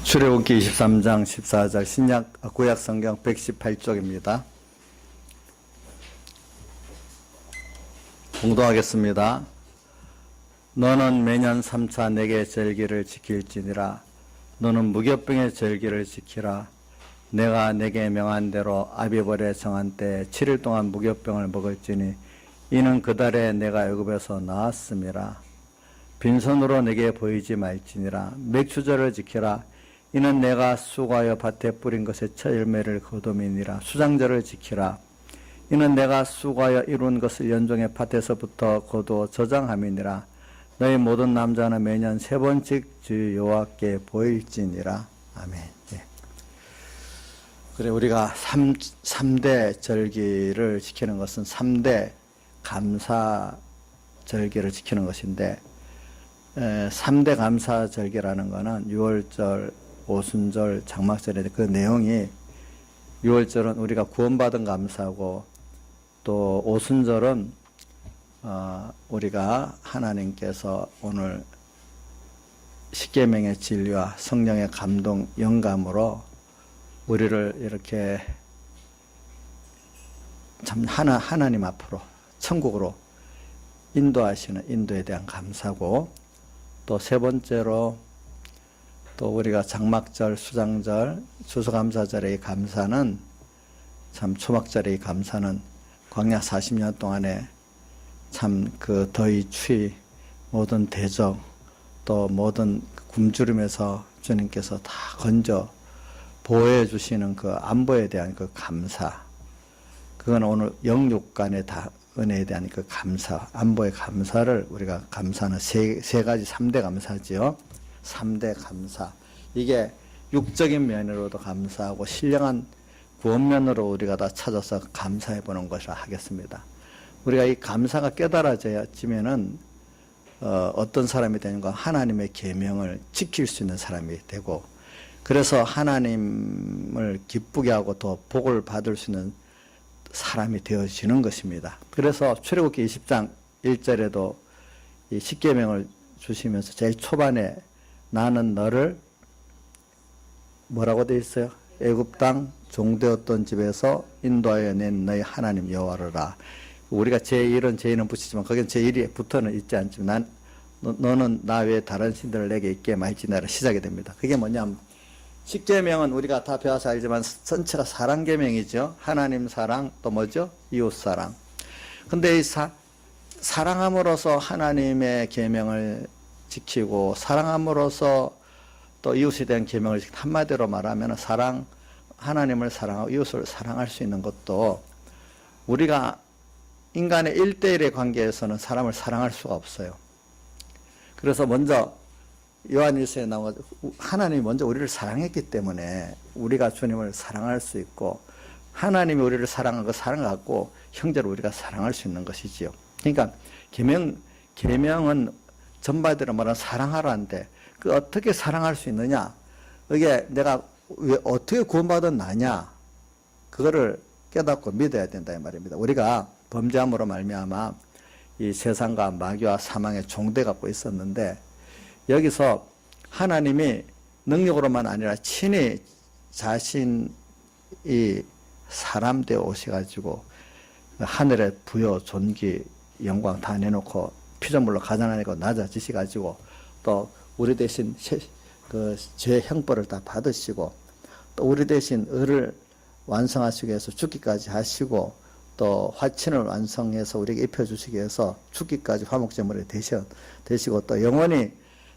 출애굽기 23장 14절 신약 구약 성경 118쪽입니다. 공독하겠습니다. 너는 매년 3차 내게 절기를 지킬지니라. 너는 무교병의 절기를 지키라. 내가 내게 명한 대로 아비벌에 정한 때에 7일 동안 무교병을 먹을지니 이는 그 달에 내가 애굽에서 나왔음이라. 빈손으로 내게 보이지 말지니라. 맥추절을 지키라. 이는 내가 수고하여 밭에 뿌린 것의 첫 열매를 거둠이니라. 수장절을 지키라. 이는 내가 수고하여 이룬 것을 연종의 밭에서부터 거두어 저장함이니라. 너희 모든 남자는 매년 3번씩 주 여호와께 보일지니라. 아멘. 예. 그래, 우리가 3대 절기를 지키는 것은 3대 감사 절기를 지키는 것인데, 3대 감사 절기라는 것은 6월절, 오순절, 장막절인데, 그 내용이 6월절은 우리가 구원받은 감사고, 또 오순절은 우리가 하나님께서 오늘 십계명의 진리와 성령의 감동, 영감으로 우리를 이렇게 참 하나님 앞으로 천국으로 인도하시는 인도에 대한 감사고, 또 세 번째로 또 우리가 장막절, 수장절, 추수감사절의 감사는, 참 초막절의 감사는 광야 40년 동안에 참 그 더위, 추위, 모든 대적, 또 모든 굶주림에서 주님께서 다 건져 보호해 주시는 그 안보에 대한 그 감사, 그건 오늘 영육간의 다 은혜에 대한 그 감사, 안보의 감사를 우리가 감사는 세 가지 3대 감사지요. 3대 감사. 이게 육적인 면으로도 감사하고 신령한 구원면으로 우리가 다 찾아서 감사해 보는 것이라 하겠습니다. 우리가 이 감사가 깨달아지면은 어떤 사람이 되는가? 하나님의 계명을 지킬 수 있는 사람이 되고, 그래서 하나님을 기쁘게 하고 더 복을 받을 수 있는 사람이 되어지는 것입니다. 그래서 출애굽기 20장 1절에도 이 십계명을 주시면서 제일 초반에 나는 너를 뭐라고 되어 있어요? 애굽 땅 종되었던 집에서 인도하여 낸 너희 하나님 여호와라. 우리가 제1은 제2는 붙이지만 거기는 제1이 붙어는 있지 않지만 너는 나 외에 다른 신들을 내게 있게 말지니라 시작이 됩니다. 그게 뭐냐면, 십계명은 우리가 다 배워서 알지만 전체가 사랑계명이죠. 하나님 사랑, 또 뭐죠? 이웃 사랑. 근데 이 사랑함으로써 하나님의 계명을 지키고, 사랑함으로써 또 이웃에 대한 계명을 지키고, 한마디로 말하면 하나님을 사랑하고 이웃을 사랑할 수 있는 것도, 우리가 인간의 1대1의 관계에서는 사람을 사랑할 수가 없어요. 그래서 먼저 요한일서에 나온 하나님이 먼저 우리를 사랑했기 때문에 우리가 주님을 사랑할 수 있고, 하나님이 우리를 사랑한 그 사랑 갖고 형제를 우리가 사랑할 수 있는 것이지요. 그러니까 계명은 전바대로 말하는 사랑하라는데, 그 어떻게 사랑할 수 있느냐? 이게 내가 왜 어떻게 구원받은 나냐? 그거를 깨닫고 믿어야 된다 이 말입니다. 우리가 범죄함으로 말미암아 이 세상과 마귀와 사망의 종돼 갖고 있었는데, 여기서 하나님이 능력으로만 아니라 친히 자신이 사람 되어 오셔가지고 하늘의 부여, 존귀, 영광 다 내놓고 피조물로 가장하고 낮아지셔가지고, 또 우리 대신 그 죄 형벌을 다 받으시고, 또 우리 대신 의를 완성하시기 위해서 죽기까지 하시고, 또 화친을 완성해서 우리에게 입혀주시기 위해서 죽기까지 화목제물이 되시고, 또 영원히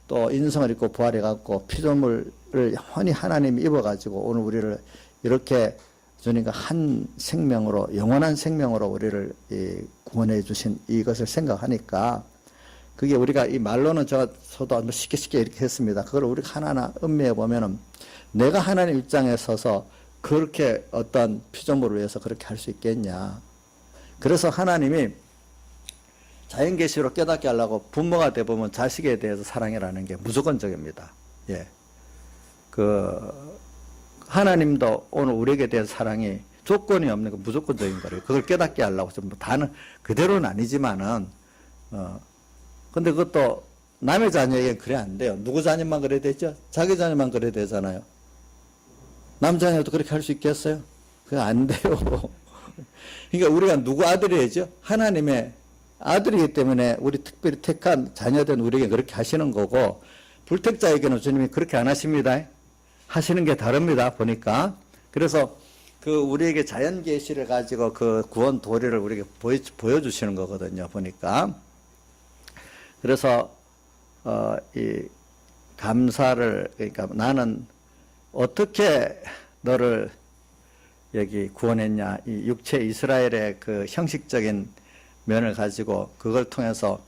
또 인성을 입고 부활해갖고 피조물을 영원히 하나님이 입어가지고 오늘 우리를 이렇게 주님과 한 생명으로, 영원한 생명으로 우리를 구원해 주신 이것을 생각하니까, 그게 우리가 이 말로는 저도 쉽게 이렇게 했습니다. 그걸 우리가 하나하나 음미해 보면은, 내가 하나님 입장에 서서 그렇게 어떤 피조물을 위해서 그렇게 할 수 있겠냐. 그래서 하나님이 자연계시로 깨닫게 하려고 부모가 되보면 자식에 대해서 사랑이라는 게 무조건적입니다. 예. 하나님도 오늘 우리에게 대한 사랑이 조건이 없는 거 무조건적인 거예요. 그걸 깨닫게 하려고 좀 다는 그대로는 아니지만은, 근데 그것도 남의 자녀에게 그래 안 돼요. 누구 자녀만 그래야 되죠? 자기 자녀만 그래야 되잖아요. 남 자녀도 그렇게 할 수 있겠어요? 그거 안 돼요. 그러니까 우리가 누구 아들이죠? 하나님의 아들이기 때문에 우리 특별히 택한 자녀된 우리에게 그렇게 하시는 거고, 불택자에게는 주님이 그렇게 안 하십니다. 하시는 게 다릅니다. 보니까. 그래서 그 우리에게 자연 계시를 가지고 그 구원 도리를 우리에게 보여주시는 거거든요. 보니까. 그래서 이 감사를, 그러니까 나는 어떻게 너를 여기 구원했냐, 이 육체 이스라엘의 그 형식적인 면을 가지고 그걸 통해서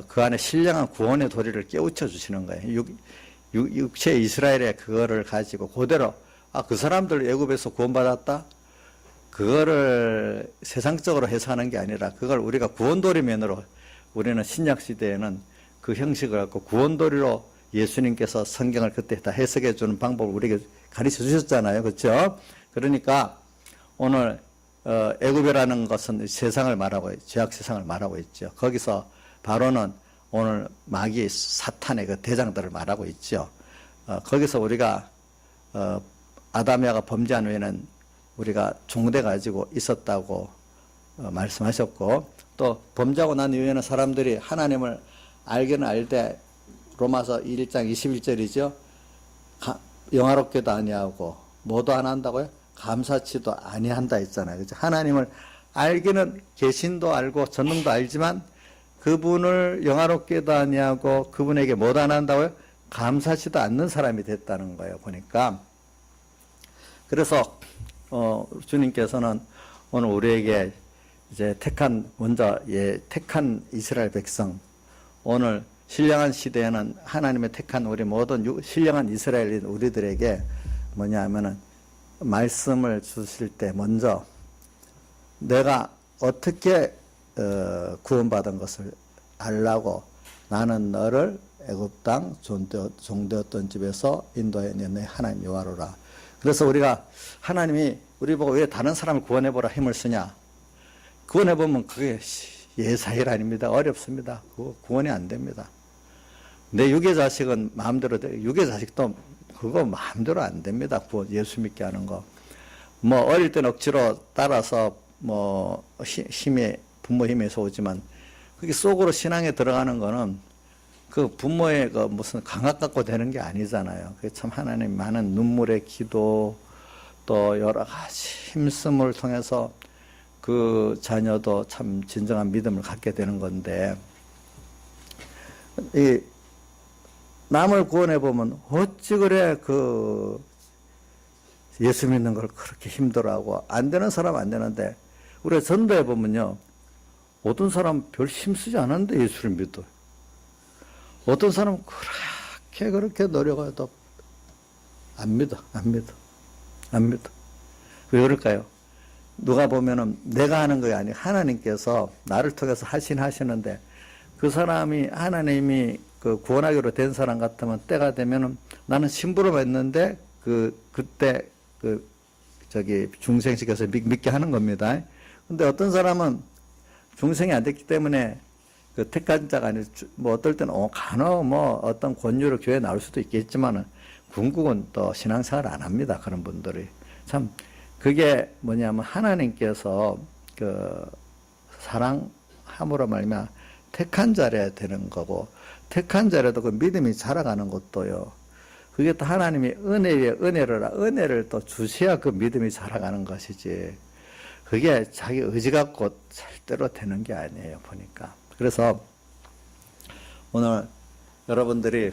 그 안에 신령한 구원의 도리를 깨우쳐 주시는 거예요. 육체 이스라엘의 그거를 가지고 그대로, 그 사람들 애굽에서 구원받았다? 그거를 세상적으로 해석하는 게 아니라 그걸 우리가 구원도리 면으로, 우리는 신약 시대에는 그 형식을 갖고 구원도리로 예수님께서 성경을 그때 다 해석해 주는 방법을 우리에게 가르쳐 주셨잖아요. 그렇죠? 그러니까 오늘 애굽이라는 것은 세상을 말하고, 죄악 세상을 말하고 있죠. 거기서 바로는 오늘 마귀 사탄의 그 대장들을 말하고 있죠. 거기서 우리가 아담야가 범죄한 후에는 우리가 종돼 가지고 있었다고 말씀하셨고, 또 범죄하고 난 이후에는 사람들이 하나님을 알기는 알되, 로마서 1장 21절이죠. 영화롭게도 아니하고 뭐도 안 한다고요? 감사치도 아니한다 했잖아요. 그렇죠? 하나님을 알기는, 계신도 알고 전능도 알지만 그분을 영화롭게도 아니하고 그분에게 뭐도 안 한다고요? 감사치도 않는 사람이 됐다는 거예요. 보니까. 그래서 주님께서는 오늘 우리에게 이제 택한 이스라엘 백성, 오늘 신령한 시대에는 하나님의 택한 우리 모든 신령한 이스라엘인 우리들에게 뭐냐 하면은, 말씀을 주실 때 먼저 내가 어떻게 구원받은 것을 알라고, 나는 너를 애굽 땅 종되었던 집에서 인도해 내 하나님 여호와로라. 그래서 우리가, 하나님이 우리 보고 왜 다른 사람을 구원해보라 힘을 쓰냐? 구원해보면 그게 예사일 아닙니다. 어렵습니다. 그거 구원이 안 됩니다. 내 육의 자식은 마음대로 돼. 육의 자식도 그거 마음대로 안 됩니다. 구원, 예수 믿게 하는 거. 뭐 어릴 땐 억지로 따라서 뭐 부모 힘에서 오지만, 그게 속으로 신앙에 들어가는 거는 그 부모의 그 무슨 강압 갖고 되는 게 아니잖아요. 그게 참 하나님 많은 눈물의 기도, 또 여러 가지 힘씀을 통해서 그 자녀도 참 진정한 믿음을 갖게 되는 건데, 이 남을 구원해 보면 어찌 그래 그 예수 믿는 걸 그렇게 힘들어하고, 안 되는 사람 안 되는데, 우리가 전도해 보면요, 어떤 사람 별 힘쓰지 않았는데 예수를 믿어요. 어떤 사람은 그렇게 노력해도 안 믿어. 왜 그럴까요? 누가 보면은 내가 하는 거 아니고 하나님께서 나를 통해서 하시는데, 그 사람이 하나님이 그 구원하기로 된 사람 같으면 때가 되면은 나는 심부름 했는데 그때 중생시켜서 믿게 하는 겁니다. 근데 어떤 사람은 중생이 안 됐기 때문에 그 택한 자가 아니고, 뭐 어떨 때는 간혹 뭐 어떤 권유로 교회에 나올 수도 있겠지만은 궁극은 또 신앙생활 안 합니다. 그런 분들이. 참 그게 뭐냐면 하나님께서 그 사랑함으로 말미암아 택한 자래야 되는 거고, 택한 자라도 그 믿음이 자라가는 것도요, 그게 또 하나님이 은혜 위에 은혜를 또 주셔야 그 믿음이 자라가는 것이지, 그게 자기 의지 갖고 절대로 되는 게 아니에요. 보니까. 그래서 오늘 여러분들이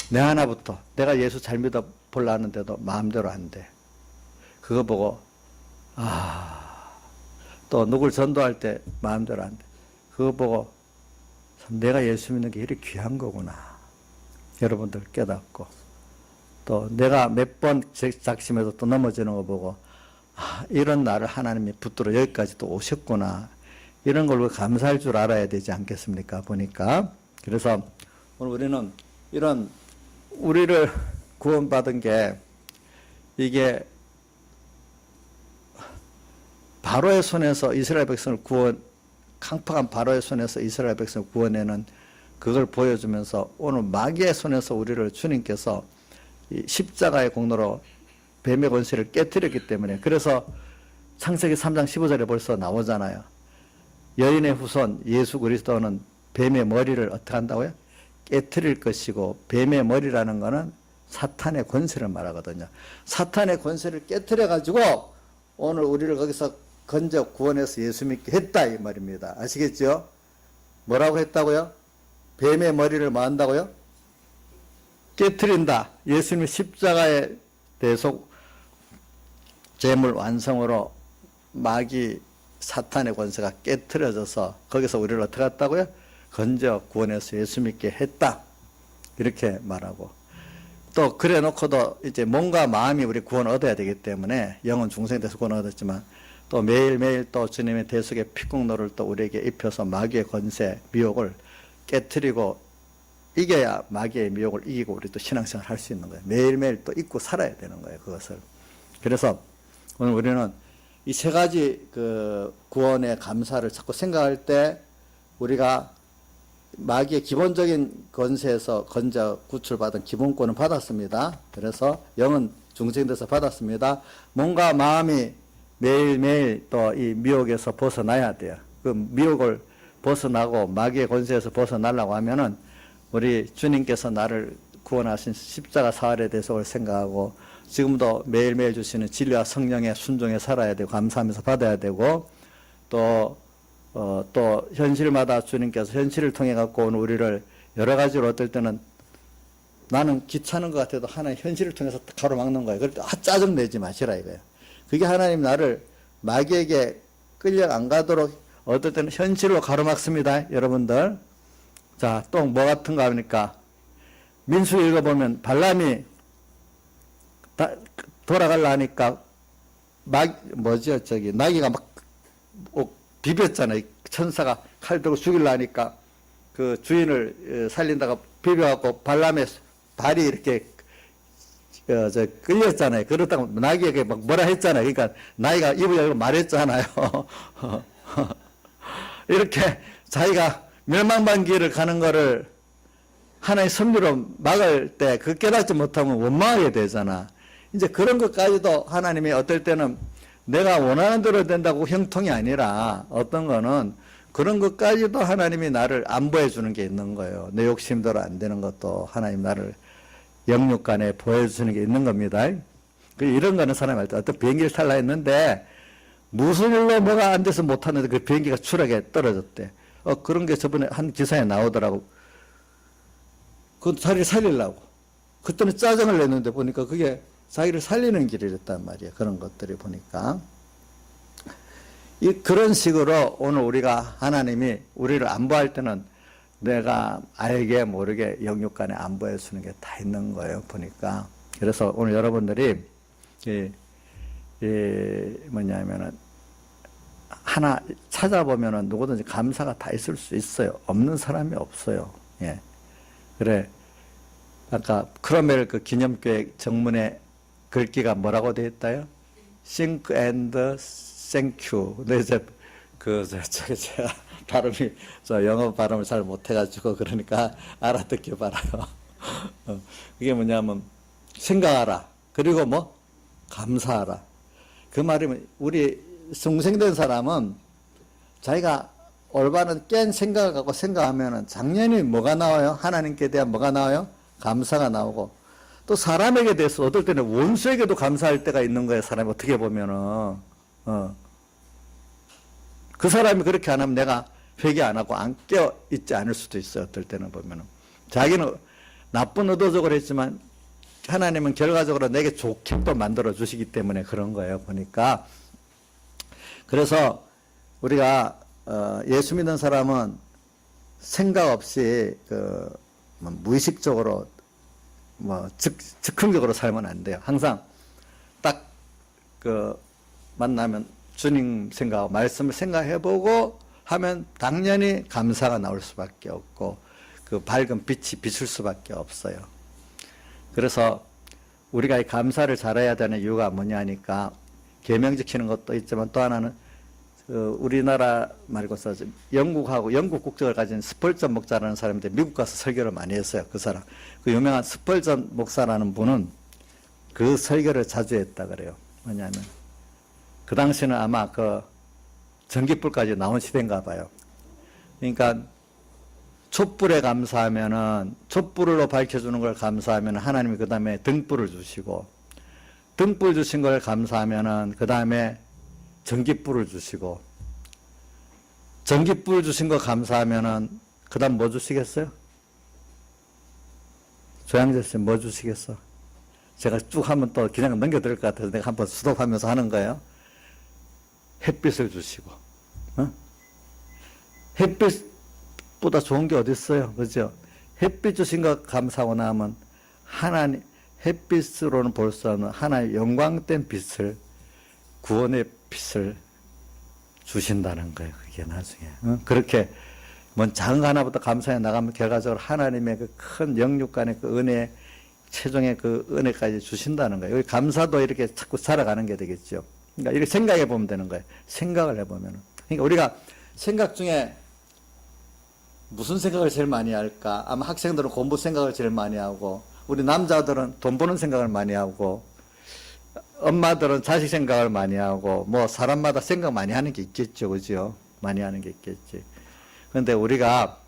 내 하나부터, 내가 예수 잘 믿어 보려 하는데도 마음대로 안 돼. 그거 보고 또 누굴 전도할 때 마음대로 안 돼. 그거 보고 참 내가 예수 믿는 게 이렇게 귀한 거구나. 여러분들 깨닫고, 또 내가 몇 번 작심해서 또 넘어지는 거 보고 이런 나를 하나님이 붙들어 여기까지 또 오셨구나. 이런 걸로 감사할 줄 알아야 되지 않겠습니까? 보니까. 그래서 오늘 우리는 이런 우리를 구원받은 게, 이게 바로의 손에서 이스라엘 백성을 강팍한 바로의 손에서 이스라엘 백성을 구원해는 그걸 보여주면서 오늘 마귀의 손에서 우리를 주님께서 이 십자가의 공로로 뱀의 권세를 깨뜨렸기 때문에, 그래서 창세기 3장 15절에 벌써 나오잖아요. 여인의 후손 예수 그리스도는 뱀의 머리를 어떻게 한다고요? 깨뜨릴 것이고, 뱀의 머리라는 것은 사탄의 권세를 말하거든요. 사탄의 권세를 깨뜨려 가지고 오늘 우리를 거기서 건져 구원해서 예수 믿게 했다 이 말입니다. 아시겠죠? 뭐라고 했다고요? 뱀의 머리를 뭐 한다고요? 깨뜨린다. 예수님의 십자가의 대속 제물 완성으로 마귀 사탄의 권세가 깨뜨려져서 거기서 우리를 어떻게 했다고요? 건져 구원해서 예수 믿게 했다. 이렇게 말하고, 또 그래 놓고도 이제 몸과 마음이 우리 구원 얻어야 되기 때문에 영은 중생에 대해서 구원 얻었지만, 또 매일매일 또 주님의 대속의 피국노를 또 우리에게 입혀서 마귀의 권세, 미혹을 깨뜨리고 이겨야 마귀의 미혹을 이기고 우리 또 신앙생활 할 수 있는 거예요. 매일매일 또 잊고 살아야 되는 거예요, 그것을. 그래서 오늘 우리는 이 세 가지 그 구원의 감사를 자꾸 생각할 때 우리가 마귀의 기본적인 권세에서 건져 구출받은 기본권은 받았습니다. 그래서 영은 중생돼서 받았습니다. 몸과 마음이 매일매일 또 이 미혹에서 벗어나야 돼요. 그 미혹을 벗어나고 마귀의 권세에서 벗어나려고 하면은 우리 주님께서 나를 구원하신 십자가 사활의 대속을 생각하고 지금도 매일매일 주시는 진리와 성령에 순종해 살아야 되고 감사하면서 받아야 되고, 또 현실마다 주님께서 현실을 통해 갖고 온 우리를 여러 가지로 어떨 때는 나는 귀찮은 것 같아도 하나님 현실을 통해서 가로막는 거예요. 그럴 때 짜증내지 마시라 이거예요. 그게 하나님 나를 마귀에게 끌려 안 가도록 어떨 때는 현실로 가로막습니다. 여러분들. 자, 또 뭐 같은 거 합니까? 민수 읽어보면 발람이 돌아가려 하니까 나귀가 막 비볐잖아요. 천사가 칼 들고 죽이려 하니까 그 주인을 살린다가 비벼갖고 발람의 발이 이렇게 끌렸잖아요. 그렇다고 나귀에게 막 뭐라 했잖아요. 그러니까 나귀가 입을 열고 말했잖아요. 이렇게 자기가 멸망반기를 가는 거를 하나의 섭리로 막을 때 그 깨닫지 못하면 원망하게 되잖아. 이제 그런 것까지도 하나님이 어떨 때는 내가 원하는 대로 된다고 형통이 아니라 어떤 거는 그런 것까지도 하나님이 나를 안보해 주는 게 있는 거예요. 내 욕심대로 안 되는 것도 하나님 나를 영육간에 보여주는 게 있는 겁니다. 이런 거는 사람이 할 때 어떤 비행기를 탈라 했는데 무슨 일로 뭐가 안 돼서 못 탔는데 그 비행기가 추락에 떨어졌대. 그런 게 저번에 한 기사에 나오더라고. 그 자기를 살리려고. 그때는 짜증을 냈는데 보니까 그게 자기를 살리는 길이랬단 말이에요. 그런 것들이 보니까. 그런 식으로 오늘 우리가 하나님이 우리를 안보할 때는 내가 알게 모르게 영육간에 안보해 주는 게 다 있는 거예요. 보니까. 그래서 오늘 여러분들이 뭐냐면은 하나 찾아보면은 누구든지 감사가 다 있을 수 있어요. 없는 사람이 없어요. 예. 그래. 아까 크로멜 그 기념교회 정문에 글귀가 뭐라고 되어 있다요? Think and thank you. 근데 이제 제가 발음이 영어 발음을 잘 못해가지고 그러니까 알아듣기 바라요. 그게 뭐냐면 생각하라. 그리고 뭐 감사하라. 그 말이면 우리 중생된 사람은 자기가 올바른 깬 생각을 갖고 생각하면은 당연히 뭐가 나와요? 하나님께 대한 뭐가 나와요? 감사가 나오고, 또 사람에게 대해서 어떨 때는 원수에게도 감사할 때가 있는 거예요. 사람이 어떻게 보면은 그 사람이 그렇게 안 하면 내가 회개 안 하고 안 깨어 있지 않을 수도 있어요. 어떨 때는 보면은 자기는 나쁜 의도적으로 했지만 하나님은 결과적으로 내게 좋게 또 만들어 주시기 때문에 그런 거예요. 보니까. 그래서 우리가 예수 믿는 사람은 생각 없이 무의식적으로 즉흥적으로 살면 안 돼요. 항상 딱 만나면 주님 생각하고 말씀을 생각해보고 하면 당연히 감사가 나올 수밖에 없고 그 밝은 빛이 비출 수밖에 없어요. 그래서 우리가 이 감사를 잘해야 되는 이유가 뭐냐니까 계명 지키는 것도 있지만 또 하나는 우리나라 말고서 영국하고 영국 국적을 가진 스펄전 목사라는 사람인데 미국 가서 설교를 많이 했어요. 그 사람. 그 유명한 스펄전 목사라는 분은 그 설교를 자주 했다 그래요. 뭐냐면 그 당시는 아마 그 전기불까지 나온 시대인가 봐요. 그러니까 촛불에 감사하면은 촛불로 밝혀주는 걸 감사하면 하나님이 그 다음에 등불을 주시고 등불 주신 걸 감사하면은 그 다음에 전기불을 주시고 전기불 주신 거 감사하면은 그 다음 뭐 주시겠어요? 조양재 씨 뭐 주시겠어? 제가 쭉 하면 또 그냥 넘겨드릴 것 같아서 내가 한번 수도하면서 하는 거예요. 햇빛을 주시고, 어? 햇빛보다 좋은 게 어디 있어요? 그죠? 햇빛 주신 거 감사하고 나면 하나님, 햇빛으로는 볼 수 없는 하나의 영광된 빛을, 구원의 빛을 주신다는 거예요. 그게 나중에. 어? 그렇게, 뭐 작은 거 하나부터 감사해 나가면 결과적으로 하나님의 그 큰 영육간의 그 은혜, 최종의 그 은혜까지 주신다는 거예요. 감사도 이렇게 자꾸 살아가는 게 되겠죠. 그러니까 이렇게 생각해 보면 되는 거예요. 생각을 해보면. 그러니까 우리가 생각 중에 무슨 생각을 제일 많이 할까? 아마 학생들은 공부 생각을 제일 많이 하고, 우리 남자들은 돈 버는 생각을 많이 하고, 엄마들은 자식 생각을 많이 하고, 뭐 사람마다 생각 많이 하는 게 있겠죠. 그죠? 많이 하는 게 있겠지. 그런데 우리가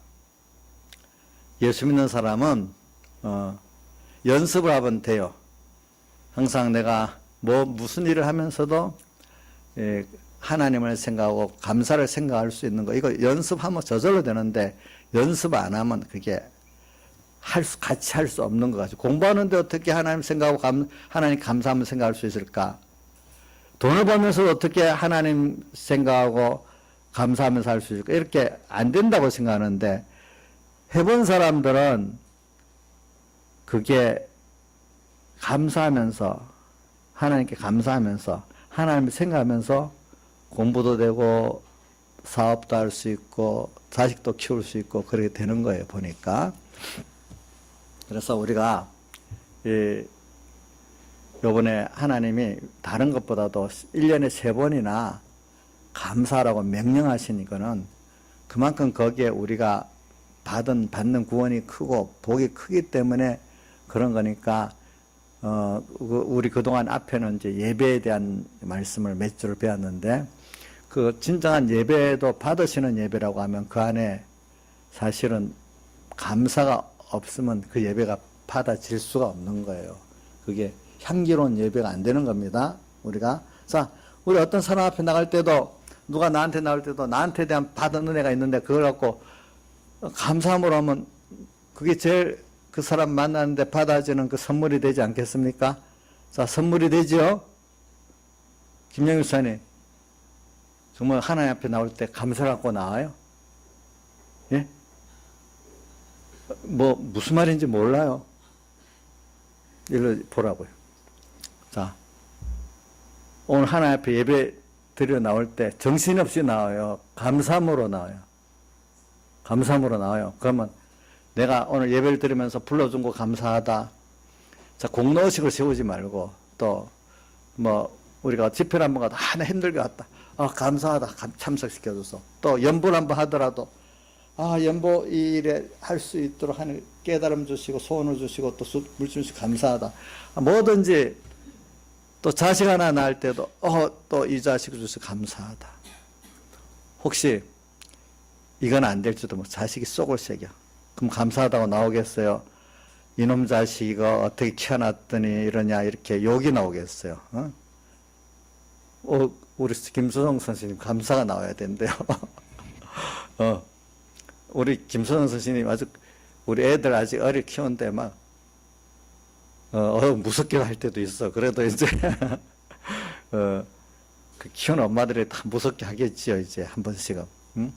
예수 믿는 사람은, 연습을 하면 돼요. 항상 내가 무슨 일을 하면서도 하나님을 생각하고 감사를 생각할 수 있는 거. 이거 연습하면 저절로 되는데 연습 안 하면 그게 같이 할 수 없는 것 같아요. 공부하는데 어떻게 하나님 생각하고 하나님 감사하면 생각할 수 있을까? 돈을 벌면서 어떻게 하나님 생각하고 감사하면서 할 수 있을까? 이렇게 안 된다고 생각하는데 해본 사람들은 그게 감사하면서 하나님께 감사하면서 하나님을 생각하면서 공부도 되고 사업도 할 수 있고 자식도 키울 수 있고 그렇게 되는 거예요. 보니까. 그래서 우리가 요번에 하나님이 다른 것보다도 1년에 3번이나 감사하라고 명령하신 이거는 그만큼 거기에 우리가 받는 구원이 크고 복이 크기 때문에 그런 거니까 우리 그동안 앞에는 이제 예배에 대한 말씀을 몇 주를 배웠는데 그 진정한 예배도 받으시는 예배라고 하면 그 안에 사실은 감사가 없으면 그 예배가 받아질 수가 없는 거예요. 그게 향기로운 예배가 안 되는 겁니다. 우리가. 자, 우리 어떤 사람 앞에 나갈 때도 누가 나한테 나올 때도 나한테 대한 받은 은혜가 있는데 그걸 갖고 감사함으로 하면 그게 제일 그 사람 만나는데 받아지는 그 선물이 되지 않겠습니까? 자, 선물이 되죠? 김영일 사님, 정말 하나님 앞에 나올 때 감사를 갖고 나와요? 예? 무슨 말인지 몰라요. 일로 보라고요. 자, 오늘 하나님 앞에 예배 드려 나올 때 정신없이 나와요. 감사함으로 나와요. 감사함으로 나와요. 그러면 내가 오늘 예배를 드리면서 불러준 거 감사하다. 자, 공로의식을 세우지 말고, 또, 우리가 집회를 한번 가도, 나 힘들게 왔다. 감사하다. 참석시켜줘서. 또, 연보를 한번 하더라도, 연보 이 일에 할 수 있도록 하는 깨달음 주시고, 소원을 주시고, 또 물질 주시고, 감사하다. 뭐든지, 또 자식 하나 낳을 때도, 또 이 자식을 주셔서 감사하다. 혹시, 이건 안 될지도 자식이 속을 새겨. 그럼 감사하다고 나오겠어요? 이놈 자식 이거 어떻게 키워놨더니 이러냐 이렇게 욕이 나오겠어요? 우리 김수성 선생님 감사가 나와야 된대요. 우리 김수성 선생님 아주 우리 애들 아직 어릴 키우는데 막 무섭게 할 때도 있어. 그래도 이제 그 키우는 엄마들이 다 무섭게 하겠지요. 이제 한 번씩은. 응?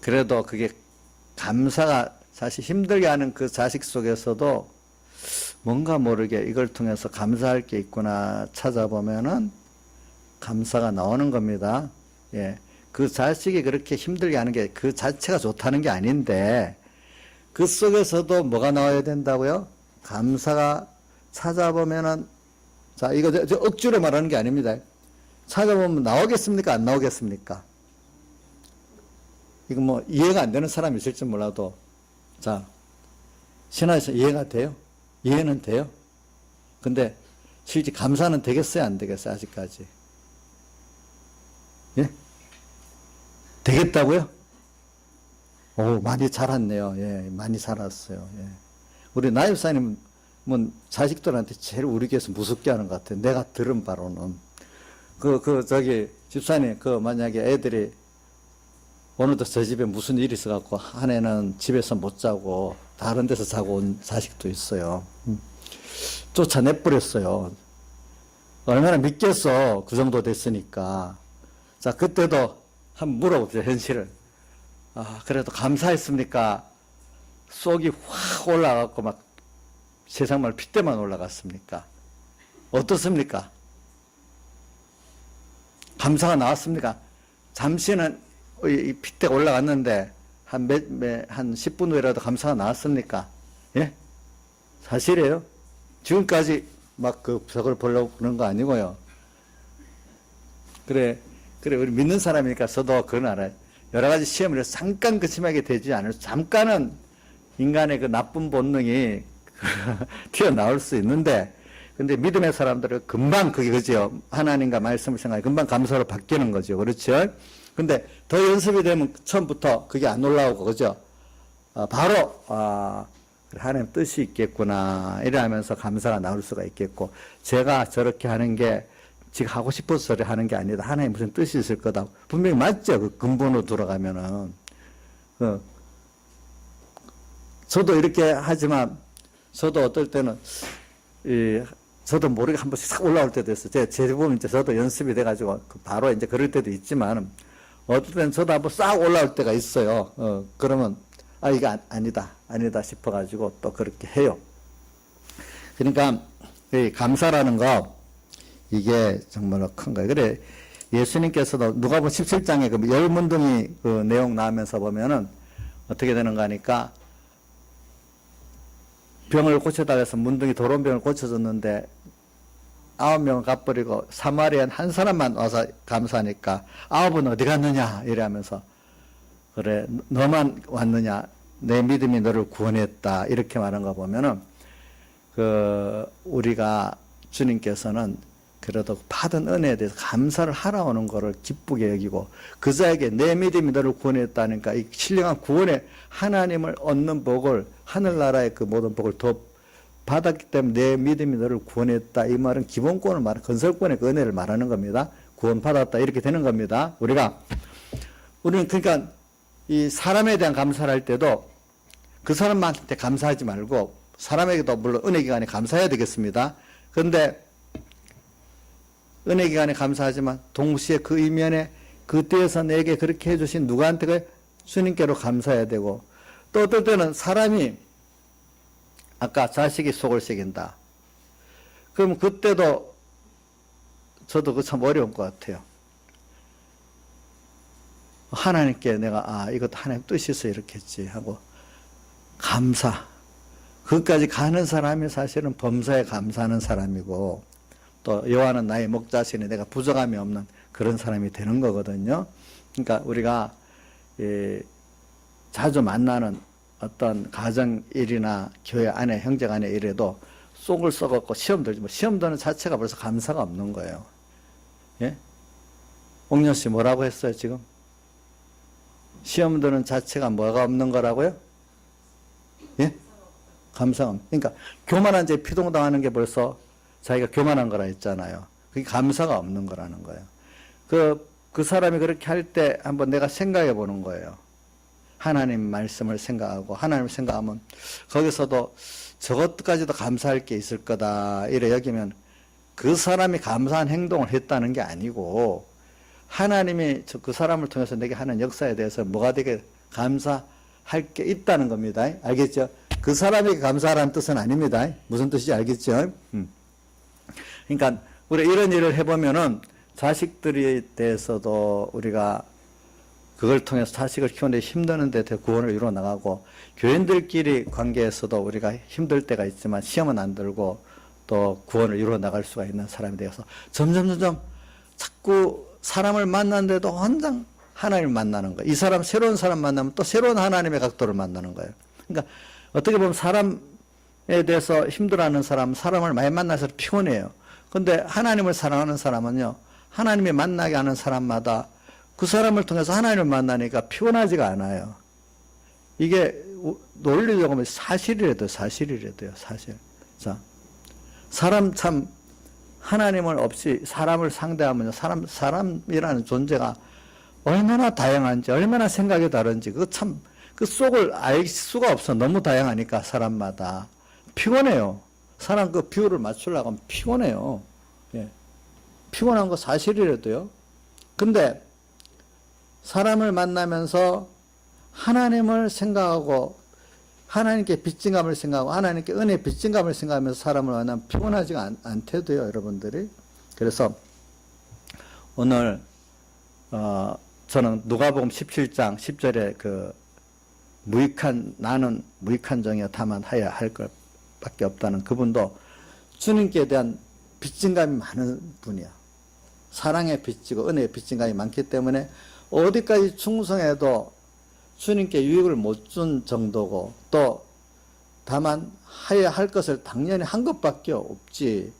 그래도 그게 감사가 사실 힘들게 하는 그 자식 속에서도 뭔가 모르게 이걸 통해서 감사할 게 있구나 찾아보면은 감사가 나오는 겁니다. 예. 그 자식이 그렇게 힘들게 하는 게 그 자체가 좋다는 게 아닌데 그 속에서도 뭐가 나와야 된다고요? 감사가 찾아보면은 자, 이거 억지로 말하는 게 아닙니다. 찾아보면 나오겠습니까? 안 나오겠습니까? 이거 뭐 이해가 안 되는 사람이 있을지 몰라도, 자, 신화에서 이해가 돼요? 이해는 돼요? 근데 실제 감사는 되겠어요? 안 되겠어요? 아직까지. 예? 되겠다고요? 오, 많이 자랐네요. 예, 많이 자랐어요. 예. 우리 나집사님은 자식들한테 제일 우리 교회에서 무섭게 하는 것 같아요. 내가 들은 바로는. 집사님, 만약에 애들이 오늘도 저 집에 무슨 일이 있어갖고 한 애는 집에서 못 자고 다른 데서 자고 온 자식도 있어요. 쫓아내버렸어요. 얼마나 믿겠어. 그 정도 됐으니까. 자, 그때도 한번 물어보세요. 현실을. 아, 그래도 감사했습니까? 속이 확 올라가고 막 세상말 핏대만 올라갔습니까? 어떻습니까? 감사가 나왔습니까? 잠시는 이 핏대가 올라갔는데 한 10분 후에라도 감사가 나왔습니까? 예? 사실이에요. 지금까지 막 저걸 보려고 그런 거 아니고요. 그래, 우리 믿는 사람이니까 저도 그건 알아요. 여러 가지 시험을 해서 잠깐 그침하게 되지 않을, 잠깐은 인간의 그 나쁜 본능이 튀어나올 수 있는데, 근데 믿음의 사람들은 금방 그게 그죠. 하나님과 말씀을 생각해 금방 감사로 바뀌는 거죠. 그렇죠? 근데 더 연습이 되면 처음부터 그게 안 올라오고, 그죠? 바로, 하나님 뜻이 있겠구나. 이러면서 감사가 나올 수가 있겠고, 제가 저렇게 하는 게 지금 하고 싶어서 저래 하는 게 아니다. 하나님 무슨 뜻이 있을 거다. 분명히 맞죠. 그 근본으로 들어가면은. 저도 이렇게 하지만, 저도 어떨 때는, 저도 모르게 한 번씩 싹 올라올 때도 있어요. 제 보면 이제 저도 연습이 돼가지고, 바로 이제 그럴 때도 있지만, 어떨 때는 저도 한번 싹 올라올 때가 있어요. 그러면, 이거 아니다 싶어가지고 또 그렇게 해요. 그러니까, 이 감사라는 거, 이게 정말로 큰 거예요. 그래, 예수님께서도 누가복음 17장에 그 열문둥이 그 내용 나오면서 보면은 어떻게 되는가 하니까, 병을 고쳐달라 해서 문둥이 더러운 병을 고쳐줬는데 9명을 갚버리고 사마리안 한 사람만 와서 감사하니까 9은 어디 갔느냐 이래하면서, 그래 너만 왔느냐, 내 믿음이 너를 구원했다, 이렇게 말한 거 보면은 우리가 주님께서는 그래도 받은 은혜에 대해서 감사를 하러 오는 것을 기쁘게 여기고, 그자에게 내 믿음이 너를 구원했다니까 이 신령한 구원의 하나님을 얻는 복을, 하늘나라의 그 모든 복을 더 받았기 때문에 내 믿음이 너를 구원했다, 이 말은 기본권을 말하는, 건설권의 그 은혜를 말하는 겁니다. 구원받았다, 이렇게 되는 겁니다. 우리는 그러니까 이 사람에 대한 감사를 할 때도 그 사람한테 감사하지 말고, 사람에게도 물론 은혜 기간에 감사해야 되겠습니다. 그런데 은혜 기간에 감사하지만 동시에 그 이면에 그때에서 내게 그렇게 해주신 누구한테, 주님께로 감사해야 되고, 또 어떨 때는 사람이 아까 자식이 속을 새긴다. 그럼 그때도 저도 그 참 어려운 것 같아요. 하나님께 내가 이것도 하나님 뜻이 있어 이렇게 했지 하고 감사. 그것까지 가는 사람이 사실은 범사에 감사하는 사람이고, 또 여호와는 나의 목자시니 내가 부족함이 없는 그런 사람이 되는 거거든요. 그러니까 우리가 자주 만나는 어떤 가정 일이나 교회 안에, 형제 간의 일에도 속을 썩었고 시험 들지, 시험 드는 자체가 벌써 감사가 없는 거예요. 예? 옥년 씨 뭐라고 했어요 지금? 시험 드는 자체가 뭐가 없는 거라고요? 예? 감사가 없는. 그러니까 교만한 죄 피동당하는 게 벌써 자기가 교만한 거라 했잖아요. 그게 감사가 없는 거라는 거예요. 그 사람이 그렇게 할 때 한번 내가 생각해 보는 거예요. 하나님 말씀을 생각하고, 하나님을 생각하면 거기서도 저것까지도 감사할 게 있을 거다, 이래 여기면 그 사람이 감사한 행동을 했다는 게 아니고, 하나님이 그 사람을 통해서 내게 하는 역사에 대해서 뭐가 되게 감사할 게 있다는 겁니다. 알겠죠? 그 사람에게 감사하라는 뜻은 아닙니다. 무슨 뜻인지 알겠죠? 그러니까 우리 이런 일을 해보면은 자식들에 대해서도 우리가 그걸 통해서 자식을 키우는데 힘드는데 구원을 이루어 나가고, 교인들끼리 관계에서도 우리가 힘들 때가 있지만 시험은 안 들고 또 구원을 이루어 나갈 수가 있는 사람이 되어서 점점 자꾸 사람을 만났는데도 혼자 하나님을 만나는 거예요. 이 사람, 새로운 사람 만나면 또 새로운 하나님의 각도를 만나는 거예요. 그러니까 어떻게 보면 사람에 대해서 힘들어하는 사람은 사람을 많이 만나서 피곤해요. 근데 하나님을 사랑하는 사람은요, 하나님이 만나게 하는 사람마다 그 사람을 통해서 하나님을 만나니까 피곤하지가 않아요. 이게 논리적으로 사실이라도요, 사실. 자, 사람 참, 하나님을 없이 사람을 상대하면요, 사람이라는 존재가 얼마나 다양한지, 얼마나 생각이 다른지, 그 속을 알 수가 없어. 너무 다양하니까, 사람마다. 피곤해요. 사람 그 비율을 맞추려고 하면 피곤해요. 예. 피곤한 거 사실이라도요. 근데, 사람을 만나면서 하나님을 생각하고, 하나님께 빚진 감을 생각하고, 하나님께 은혜 빚진 감을 생각하면서 사람을 만나면 피곤하지가 않대도요, 여러분들이. 그래서, 오늘, 저는 누가복음 17장 10절에 나는 무익한 종이여 다만 하여야 할 것밖에 없다는 그분도 주님께 대한 빚진 감이 많은 분이야. 사랑에 빚지고 은혜에 빚진 감이 많기 때문에 어디까지 충성해도 주님께 유익을 못 준 정도고, 또 다만 하여야 할 것을 당연히 한 것밖에 없지.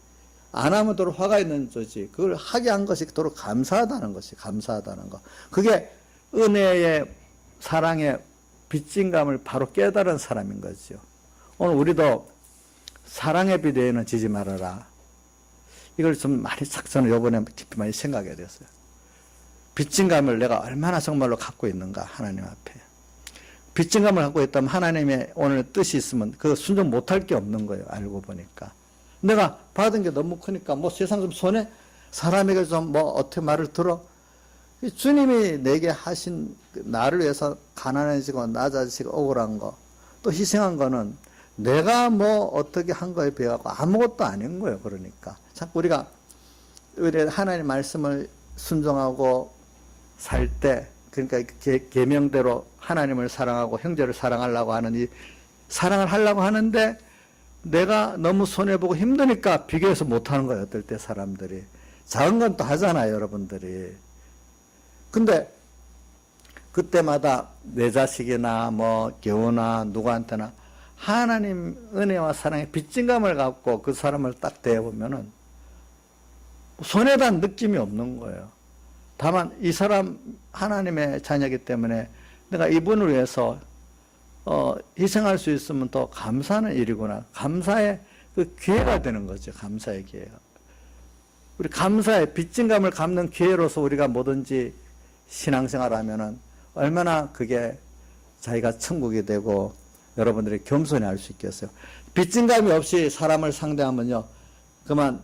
안 하면 도로 화가 있는 거지. 그걸 하게 한 것이 도로 감사하다는 것이, 감사하다는 거. 그게 은혜의 사랑의 빚진 감을 바로 깨달은 사람인 거죠. 오늘 우리도 사랑의 비대에는 지지 말아라. 이걸 좀 많이 저는 요번에 깊이 많이 생각하게 됐어요. 빚진 감을 내가 얼마나 정말로 갖고 있는가, 하나님 앞에. 빚진 감을 갖고 있다면 하나님의 오늘 뜻이 있으면 그 순종 못할 게 없는 거예요, 알고 보니까. 내가 받은 게 너무 크니까 세상 좀 손해? 사람에게 좀 어떻게 말을 들어? 주님이 내게 하신, 나를 위해서 가난해지고 낮아지고 억울한 거, 또 희생한 거는 내가 어떻게 한 거에 비하고 아무것도 아닌 거예요, 그러니까. 자꾸 우리 하나님 말씀을 순종하고 살 때, 그러니까 계명대로 하나님을 사랑하고 형제를 사랑하려고 하는 이 사랑을 하려고 하는데 내가 너무 손해보고 힘드니까 비교해서 못하는 거예요, 어떨 때 사람들이. 작은 건 또 하잖아요, 여러분들이. 근데 그때마다 내 자식이나 교우나 누구한테나 하나님 은혜와 사랑의 빚진 감을 갖고 그 사람을 딱 대해보면은 손해단 느낌이 없는 거예요. 다만 이 사람 하나님의 자녀이기 때문에 내가 이분을 위해서 희생할 수 있으면 더 감사하는 일이구나. 감사의 그 기회가 되는 거죠. 감사의 기회가. 우리 감사의 빚진 감을 갚는 기회로서 우리가 뭐든지 신앙생활을 하면은 얼마나 그게 자기가 천국이 되고 여러분들이 겸손히 할 수 있겠어요. 빚진 감이 없이 사람을 상대하면요, 그만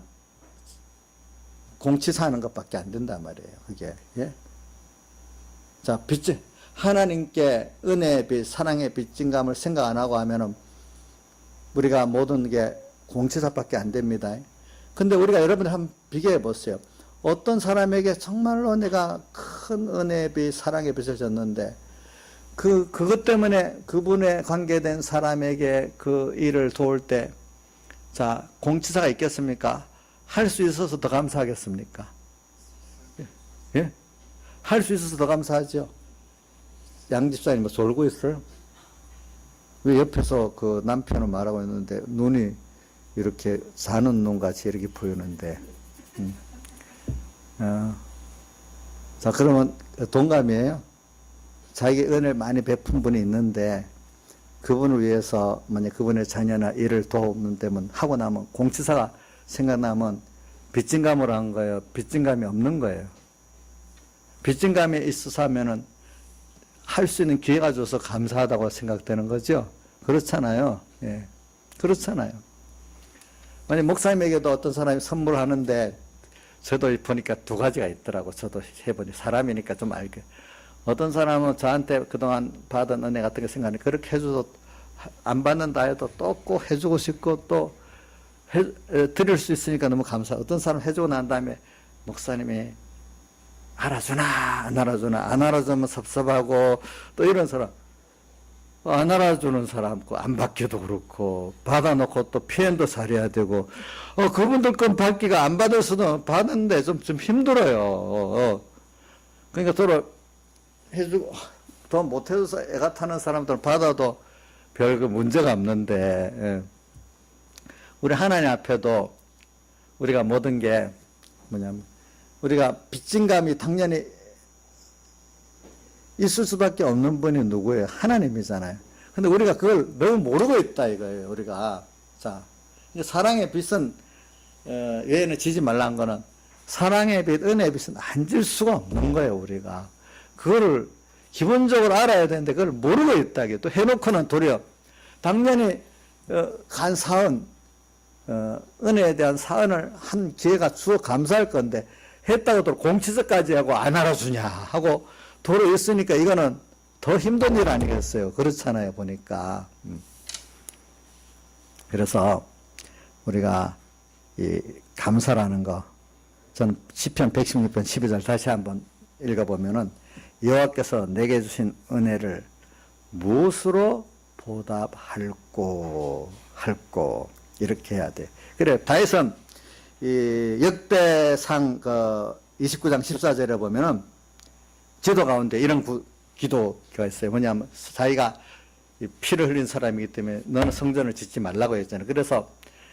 공치 사는 것밖에 안 된단 말이에요. 그게. 예? 자, 하나님께 은혜의 빚, 사랑의 빚진 감을 생각 안 하고 하면은 우리가 모든 게 공치사밖에 안 됩니다. 근데 우리가 여러분들 한번 비교해 보세요. 어떤 사람에게 정말로 내가 큰 은혜의 빚, 사랑의 빚을 졌는데 그것 때문에 그분에 관계된 사람에게 그 일을 도울 때, 자, 공치사가 있겠습니까? 할 수 있어서 더 감사하겠습니까? 예? 할 수 있어서 더 감사하죠? 양집사님 졸고 있어요? 왜 옆에서 그 남편은 말하고 있는데 눈이 이렇게 자는 눈같이 이렇게 보이는데. 자, 그러면 동감이에요? 자기 은혜를 많이 베푼 분이 있는데 그분을 위해서 만약 그분의 자녀나 일을 도움되면 하고 나면 공치사가 생각나면 빚진 감으로 한 거예요? 빚진 감이 없는 거예요? 빚진 감이 있어서 하면은 할 수 있는 기회가 줘서 감사하다고 생각되는 거죠? 그렇잖아요. 예. 그렇잖아요. 만약 목사님에게도 어떤 사람이 선물하는데 저도 보니까 두 가지가 있더라고. 저도 해보니 사람이니까 좀 알게. 어떤 사람은 저한테 그동안 받은 은혜 같은 거 생각하니 그렇게 해줘도 안 받는다 해도 또 꼭 해주고 싶고 또 드릴 수 있으니까 너무 감사. 어떤 사람 해주고 난 다음에 목사님이 알아주나 안 알아주나, 안 알아주면 섭섭하고 또 이런 사람. 안 알아주는 사람, 안 받기도 그렇고, 받아놓고 또 표현도 잘해야 되고, 그분들 건 받기가 안 받을 수는 받는데 좀 힘들어요. 그러니까 서로 해주고, 더 못해줘서 애가 타는 사람들은 받아도 별 그 문제가 없는데, 예. 우리 하나님 앞에도 우리가 모든 게 뭐냐면, 우리가 빚진 감이 당연히 있을 수밖에 없는 분이 누구예요? 하나님이잖아요. 근데 우리가 그걸 너무 모르고 있다 이거예요, 우리가. 자, 사랑의 빚은, 외에는 지지 말라는 거는, 사랑의 빚, 은혜의 빚은 안 질 수가 없는 거예요, 우리가. 그거를 기본적으로 알아야 되는데, 그걸 모르고 있다. 또 해놓고는 도리어, 당연히, 간 사은, 은혜에 대한 사은을 한 기회가 주어 감사할 건데, 했다고 또 공치서까지 하고 안 알아주냐 하고, 도로 있으니까 이거는 더 힘든 일 아니겠어요? 그렇잖아요, 보니까. 그래서 우리가 이 감사라는 거, 저는 시편 116편 12절 다시 한번 읽어보면은, 여호와께서 내게 주신 은혜를 무엇으로 보답할꼬 이렇게 해야 돼. 그래, 다윗은 이 역대상 29장 14절에 보면은 지도 가운데 이런 기도가 있어요. 뭐냐면, 자기가 피를 흘린 사람이기 때문에 너는 성전을 짓지 말라고 했잖아요. 그래서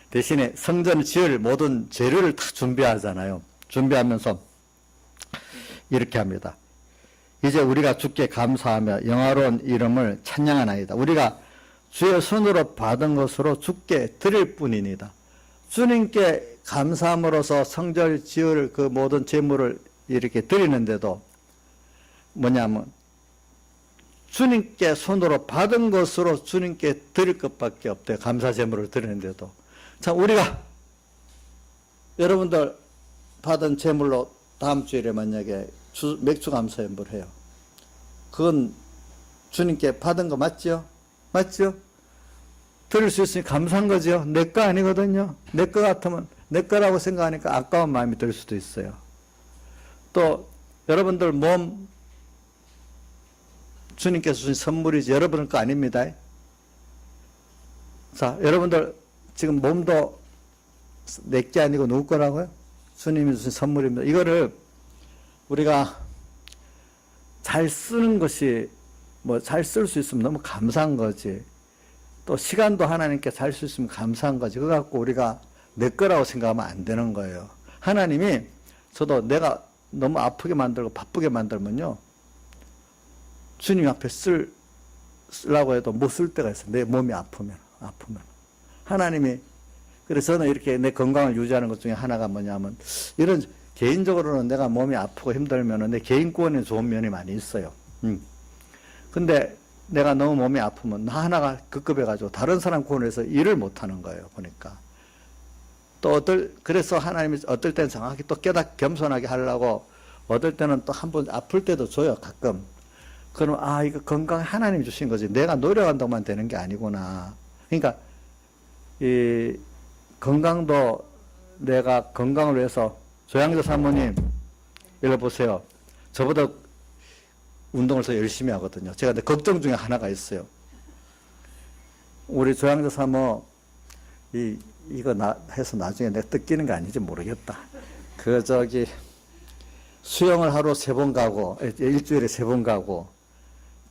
대신에 성전을 지을 모든 재료를 다 준비하잖아요. 준비하면서 이렇게 합니다. 이제 우리가 주께 감사하며 영화로운 이름을 찬양하나이다. 우리가 주의 손으로 받은 것으로 주께 드릴 뿐이니다. 주님께 감사함으로써 성전을 지을 그 모든 재물을 이렇게 드리는데도 뭐냐면, 주님께 손으로 받은 것으로 주님께 드릴 것밖에 없대요. 감사 제물을 드리는데도. 참, 우리가 여러분들 받은 제물로 다음 주일에 만약에 맥주 감사 연부를 해요. 그건 주님께 받은 거 맞죠? 맞죠? 드릴 수 있으니 감사한 거죠. 내 거 아니거든요. 내 거 같으면 내 거라고 생각하니까 아까운 마음이 들 수도 있어요. 또 여러분들 몸 주님께서 주신 선물이지 여러분 거 아닙니다. 자, 여러분들 지금 몸도 내 게 아니고 누구 거라고요? 주님이 주신 선물입니다. 이거를 우리가 잘 쓰는 것이, 뭐 잘 쓸 수 있으면 너무 감사한 거지. 또 시간도 하나님께 잘 쓸 수 있으면 감사한 거지. 그거 갖고 우리가 내 거라고 생각하면 안 되는 거예요. 하나님이, 저도 내가 너무 아프게 만들고 바쁘게 만들면요, 주님 앞에 쓰려고 해도 못 쓸 때가 있어요. 내 몸이 아프면. 하나님이, 그래서 저는 이렇게 내 건강을 유지하는 것 중에 하나가 뭐냐면, 이런, 개인적으로는 내가 몸이 아프고 힘들면 내 개인권에 좋은 면이 많이 있어요. 근데 내가 너무 몸이 아프면 나 하나가 급급해가지고 다른 사람 구원해서 일을 못 하는 거예요, 보니까. 또 그래서 하나님이 어떨 때는 정확히 또 겸손하게 하려고, 어떨 때는 또 한 번 아플 때도 줘요, 가끔. 그럼, 이거 건강 하나님이 주신 거지. 내가 노력한다고만 되는 게 아니구나. 그러니까, 이, 건강도 내가 건강을 위해서, 조양조 사모님, 읽어보세요. 저보다 운동을 더 열심히 하거든요. 제가 근데 걱정 중에 하나가 있어요. 우리 조양조 사모, 이거 해서 나중에 내가 뜯기는 거 아닌지 모르겠다. 수영을 하루 3번 가고, 일주일에 3번 가고,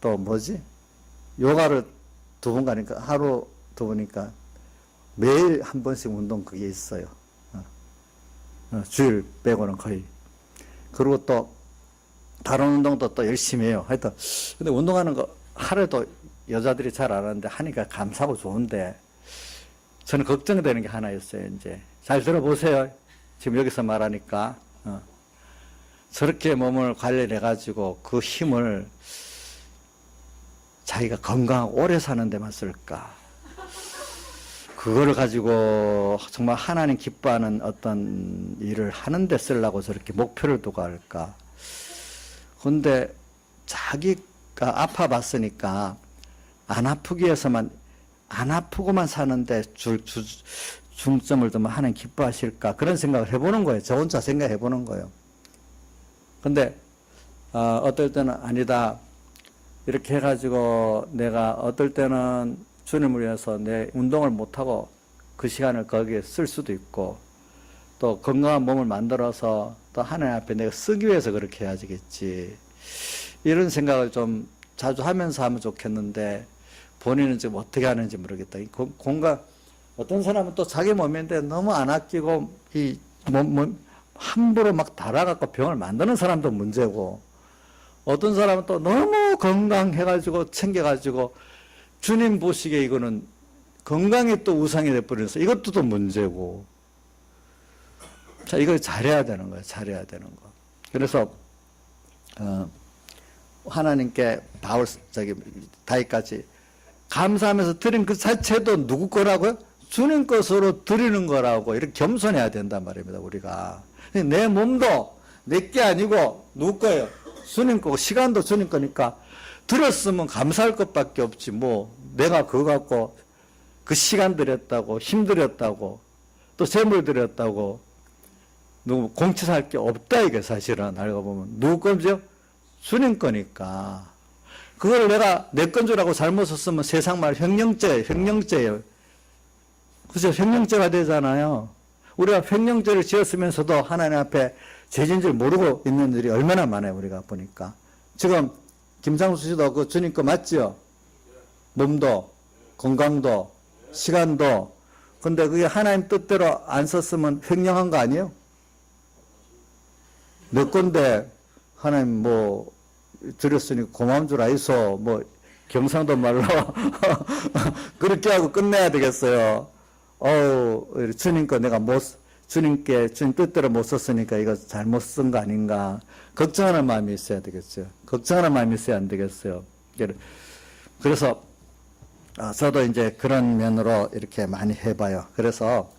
또 뭐지? 요가를 2번 가니까, 하루 2번이니까 매일 한 번씩 운동 그게 있어요. 주일 빼고는 거의. 그리고 또 다른 운동도 또 열심히 해요. 하여튼, 근데 운동하는 거 하루에도 여자들이 잘 안 하는데 하니까 감사하고 좋은데, 저는 걱정되는 게 하나 있어요, 이제. 잘 들어보세요. 지금 여기서 말하니까. 저렇게 몸을 관리를 해가지고 그 힘을 자기가 건강하고 오래 사는 데만 쓸까? 그걸 가지고 정말 하나님 기뻐하는 어떤 일을 하는 데 쓰려고 저렇게 목표를 두고 할까? 근데 자기가 아파봤으니까 안 아프기 위해서만, 안 아프고만 사는데 중점을 두면 하나님 기뻐하실까? 그런 생각을 해보는 거예요. 저 혼자 생각해보는 거예요. 근데 어떨 때는 아니다. 이렇게 해가지고 내가 어떨 때는 주님을 위해서 내 운동을 못하고 그 시간을 거기에 쓸 수도 있고, 또 건강한 몸을 만들어서 또 하나님 앞에 내가 쓰기 위해서 그렇게 해야겠지. 이런 생각을 좀 자주 하면서 하면 좋겠는데, 본인은 지금 어떻게 하는지 모르겠다. 공간, 어떤 사람은 또 자기 몸인데 너무 안 아끼고, 함부로 막 달아갖고 병을 만드는 사람도 문제고, 어떤 사람은 또 너무 건강해가지고 챙겨가지고 주님 보시기에 이거는 건강이 또 우상이 돼버려서 이것도 또 문제고. 자, 이걸 잘해야 되는 거예요. 잘해야 되는 거. 그래서 하나님께 다윗까지 감사하면서 드린 그 자체도 누구 거라고요? 주님 것으로 드리는 거라고. 이렇게 겸손해야 된단 말입니다. 우리가 내 몸도 내 게 아니고 누구 거예요? 주님 거고, 시간도 주님 거니까 들었으면 감사할 것밖에 없지. 뭐 내가 그거 갖고 그 시간 들였다고, 힘 들였다고, 또 재물 들였다고 누구 공치살 게 없다. 이게 사실은 알고 보면 누구 건지요? 주님 거니까. 그걸 내가 내 건 줄 알고 잘못 썼으면 세상 말 횡령죄예요. 그죠? 횡령죄가 되잖아요. 우리가 횡령죄를 지었으면서도 하나님 앞에 죄진 줄 모르고 있는 일이 얼마나 많아요. 우리가 보니까. 지금 김상수 씨도 그 주님 거 맞죠? 몸도 건강도 시간도. 근데 그게 하나님 뜻대로 안 썼으면 횡령한 거 아니에요? 내 건데 하나님 뭐 드렸으니 고마운 줄 알소. 뭐 경상도 말로 그렇게 하고 끝내야 되겠어요. 주님 거 내가 주님 뜻대로 못 썼으니까 이거 잘못 쓴 거 아닌가. 걱정하는 마음이 있어야 되겠어요. 걱정하는 마음이 있어야 안 되겠어요. 그래서, 저도 이제 그런 면으로 이렇게 많이 해봐요. 그래서,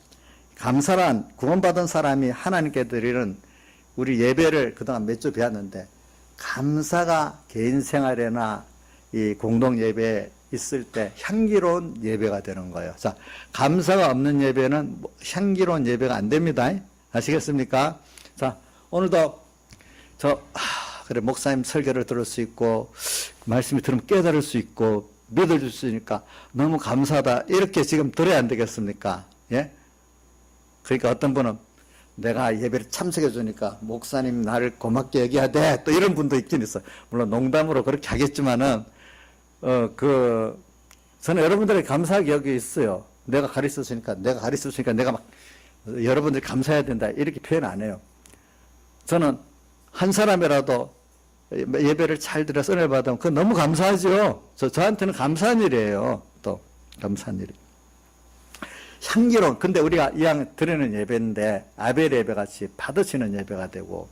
감사란 구원받은 사람이 하나님께 드리는 우리 예배를 그동안 몇 주 배웠는데, 감사가 개인 생활에나 이 공동 예배에 있을 때 향기로운 예배가 되는 거예요. 자, 감사가 없는 예배는 향기로운 예배가 안 됩니다. 아시겠습니까? 자, 오늘도 그래, 목사님 설교를 들을 수 있고, 말씀이 들으면 깨달을 수 있고, 믿어줄 수 있으니까 너무 감사하다. 이렇게 지금 들어야 안 되겠습니까? 예? 그러니까 어떤 분은 내가 예배를 참석해 주니까 목사님 나를 고맙게 얘기하되, 또 이런 분도 있긴 있어요. 물론 농담으로 그렇게 하겠지만은, 저는 여러분들에게 감사하게 여기 있어요. 내가 가르쳤으니까 내가 막 여러분들이 감사해야 된다. 이렇게 표현 안 해요. 저는 한 사람이라도 예배를 잘 드려서 은혜를 받으면 그건 너무 감사하죠. 저한테는 감사한 일이에요. 또, 감사한 일이. 향기로운, 근데 우리가 이왕 드리는 예배인데, 아벨 예배 같이 받으시는 예배가 되고,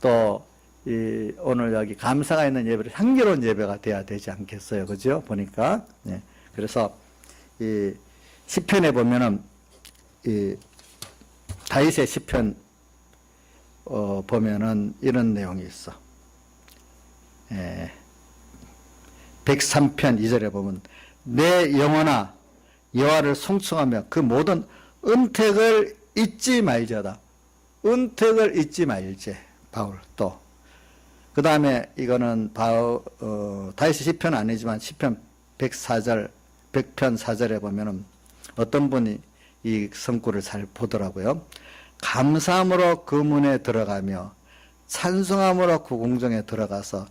또, 오늘 여기 감사가 있는 예배를 향기로운 예배가 돼야 되지 않겠어요. 그죠? 보니까. 네. 그래서, 이 시편에 보면은, 다윗의 시편, 보면은 이런 내용이 있어. 103편 2절에 보면, 내 영혼아, 여호와를 송축하며 그 모든 은택을 잊지 말지어다. 은택을 잊지 말지. 바울 또. 그 다음에 이거는 다윗의 시편 아니지만 시편 104절, 100편 4절에 보면은 어떤 분이 이 성구를 잘 보더라고요. 감사함으로 그 문에 들어가며 찬송함으로 그 공정에 들어가서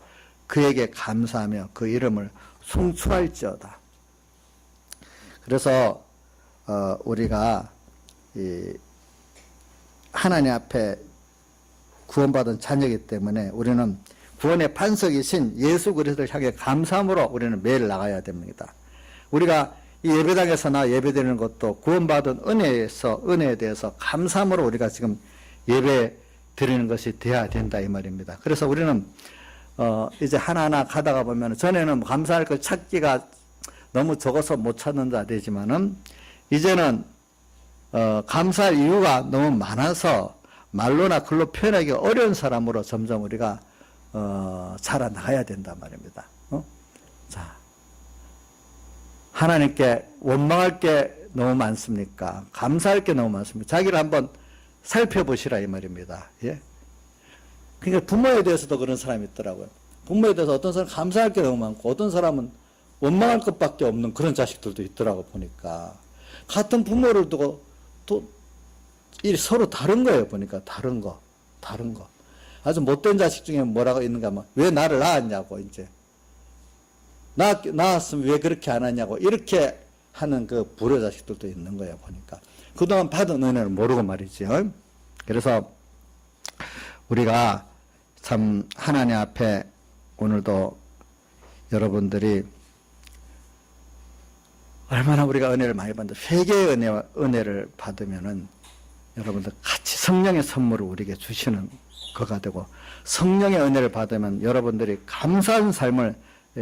그에게 감사하며 그 이름을 송축할지어다. 그래서 우리가 하나님 앞에 구원받은 자녀이기 때문에 우리는 구원의 판석이신 예수 그리스도를 향해 감사함으로 우리는 매일 나가야 됩니다. 우리가 이 예배당에서 예배드리는 것도 구원받은 은혜에 대해서 감사함으로 우리가 지금 예배 드리는 것이 돼야 된다 이 말입니다. 그래서 우리는 이제 하나하나 가다가 보면 전에는 감사할 걸 찾기가 너무 적어서 못 찾는 자 되지만은 이제는 감사할 이유가 너무 많아서 말로나 글로 표현하기 어려운 사람으로 점점 우리가 자라나가야 된단 말입니다. 자, 하나님께 원망할 게 너무 많습니까? 감사할 게 너무 많습니까? 자기를 한번 살펴보시라 이 말입니다. 예? 그러니까 부모에 대해서도 그런 사람이 있더라고요. 부모에 대해서 어떤 사람은 감사할 게 너무 많고 어떤 사람은 원망할 것밖에 없는 그런 자식들도 있더라고 보니까. 같은 부모를 두고 또 서로 다른 거예요 보니까. 다른 거. 아주 못된 자식 중에 뭐라고 있는가 하면 왜 나를 낳았냐고 이제. 낳았으면 왜 그렇게 안 하냐고 이렇게 하는 그 불효 자식들도 있는 거예요 보니까. 그동안 받은 은혜를 모르고 말이죠. 그래서 우리가 참 하나님 앞에 오늘도 여러분들이 얼마나 우리가 은혜를 많이 받는데 회개의 은혜를 받으면은 여러분들 같이 성령의 선물을 우리에게 주시는 거가 되고 성령의 은혜를 받으면 여러분들이 감사한 삶을